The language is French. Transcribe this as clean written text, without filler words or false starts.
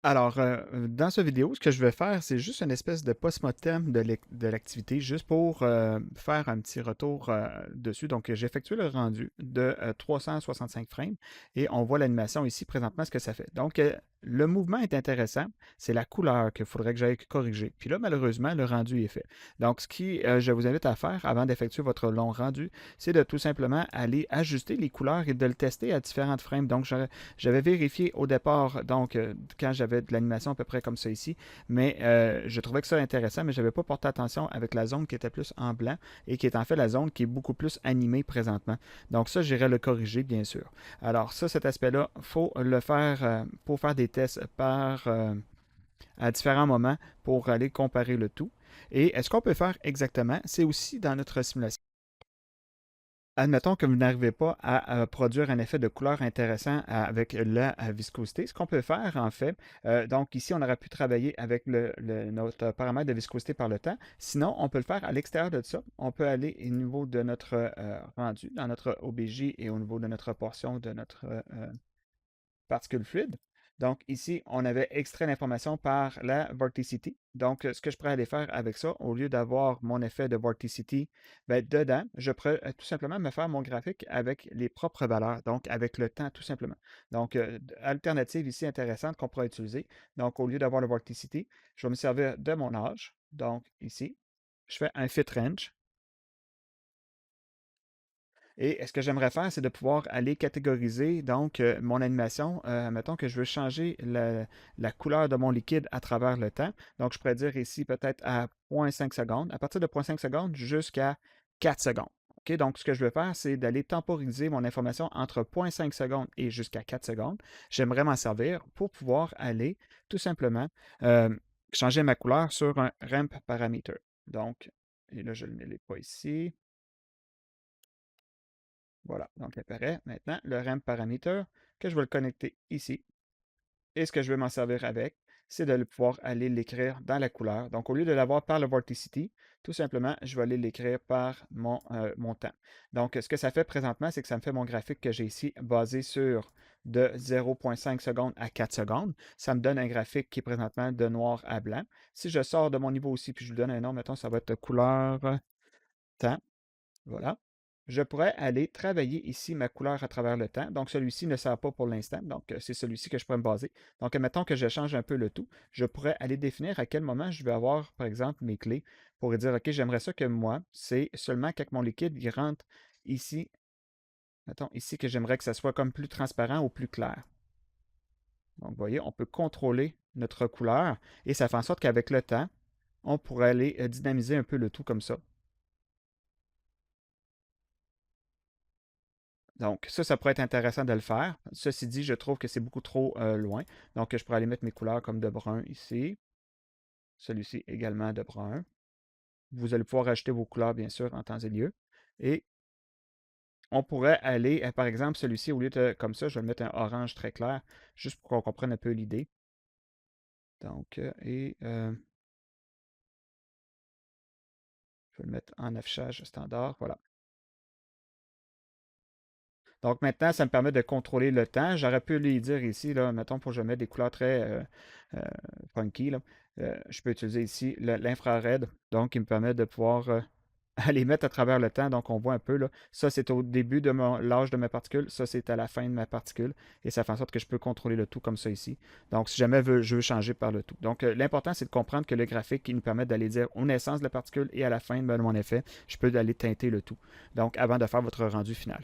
Alors, dans cette vidéo, ce que je vais faire, c'est juste une espèce de post-mortem de l'activité, juste pour faire un petit retour dessus. Donc, j'ai effectué le rendu de 365 frames et on voit l'animation ici présentement, ce que ça fait. Donc, le mouvement est intéressant, c'est la couleur qu'il faudrait que j'aille corriger. Puis là, malheureusement, le rendu est fait. Donc, ce qui, je vous invite à faire avant d'effectuer votre long rendu, c'est de tout simplement aller ajuster les couleurs et de le tester à différentes frames. Donc, j'avais vérifié au départ, donc quand j'avais de l'animation à peu près comme ça ici, mais je trouvais que ça intéressant, mais je n'avais pas porté attention avec la zone qui était plus en blanc et qui est en fait la zone qui est beaucoup plus animée présentement. Donc ça, j'irai le corriger, bien sûr. Alors ça, cet aspect-là, il faut le faire pour faire des tests à différents moments pour aller comparer le tout. Et ce qu'on peut faire exactement, c'est aussi dans notre simulation. Admettons que vous n'arrivez pas à produire un effet de couleur intéressant avec la viscosité. Ce qu'on peut faire, en fait, donc ici, on aurait pu travailler avec notre paramètre de viscosité par le temps. Sinon, on peut le faire à l'extérieur de ça. On peut aller au niveau de notre rendu, dans notre OBJ et au niveau de notre portion de notre particules fluides. Donc ici, on avait extrait l'information par la Vorticity. Donc, ce que je pourrais aller faire avec ça, au lieu d'avoir mon effet de Vorticity, ben, dedans, je pourrais tout simplement me faire mon graphique avec les propres valeurs, donc avec le temps tout simplement. Donc, alternative ici intéressante qu'on pourrait utiliser. Donc, au lieu d'avoir le Vorticity, je vais me servir de mon âge. Donc, ici, je fais un fit range. Et ce que j'aimerais faire, c'est de pouvoir aller catégoriser donc mon animation. Mettons que je veux changer la couleur de mon liquide à travers le temps. Donc, je pourrais dire ici peut-être à 0,5 secondes, à partir de 0,5 secondes jusqu'à 4 secondes. OK, donc, ce que je veux faire, c'est d'aller temporiser mon information entre 0,5 secondes et jusqu'à 4 secondes. J'aimerais m'en servir pour pouvoir aller tout simplement euh, changer ma couleur sur un ramp parameter. Donc, et là, je ne le mets pas ici. Voilà, donc il apparaît maintenant le RAM parameter que je vais le connecter ici. Et ce que je vais m'en servir avec, c'est de pouvoir aller l'écrire dans la couleur. Donc, au lieu de l'avoir par le Vorticity, tout simplement, je vais aller l'écrire par mon temps. Donc, ce que ça fait présentement, c'est que ça me fait mon graphique que j'ai ici basé sur de 0,5 secondes à 4 secondes. Ça me donne un graphique qui est présentement de noir à blanc. Si je sors de mon niveau aussi, puis je lui donne un nom, mettons, ça va être couleur temps. Voilà. Je pourrais aller travailler ici ma couleur à travers le temps. Donc, celui-ci ne sert pas pour l'instant. Donc, c'est celui-ci que je pourrais me baser. Donc, admettons que je change un peu le tout. Je pourrais aller définir à quel moment je vais avoir, par exemple, mes clés pour dire, OK, j'aimerais ça que moi, c'est seulement quand mon liquide il rentre ici. Mettons ici que j'aimerais que ça soit comme plus transparent ou plus clair. Donc, vous voyez, on peut contrôler notre couleur et ça fait en sorte qu'avec le temps, on pourrait aller dynamiser un peu le tout comme ça. Donc, ça pourrait être intéressant de le faire. Ceci dit, je trouve que c'est beaucoup trop loin. Donc, je pourrais aller mettre mes couleurs comme de brun ici. Celui-ci également de brun. Vous allez pouvoir ajouter vos couleurs, bien sûr, en temps et lieu. Et on pourrait aller, par exemple, celui-ci, au lieu de comme ça, je vais le mettre un orange très clair, juste pour qu'on comprenne un peu l'idée. Donc, je vais le mettre en affichage standard. Voilà. Donc maintenant, ça me permet de contrôler le temps. J'aurais pu lui dire ici, là, mettons, pour que je mette des couleurs très euh, funky, là, je peux utiliser ici l'infrared, donc qui me permet de pouvoir aller mettre à travers le temps. Donc on voit un peu, là, ça c'est au début de l'âge de ma particule, ça c'est à la fin de ma particule, et ça fait en sorte que je peux contrôler le tout comme ça ici. Donc si jamais je veux changer par le tout. Donc l'important c'est de comprendre que le graphique qui nous permet d'aller dire aux naissances de la particule et à la fin de mon effet, je peux aller teinter le tout. Donc avant de faire votre rendu final.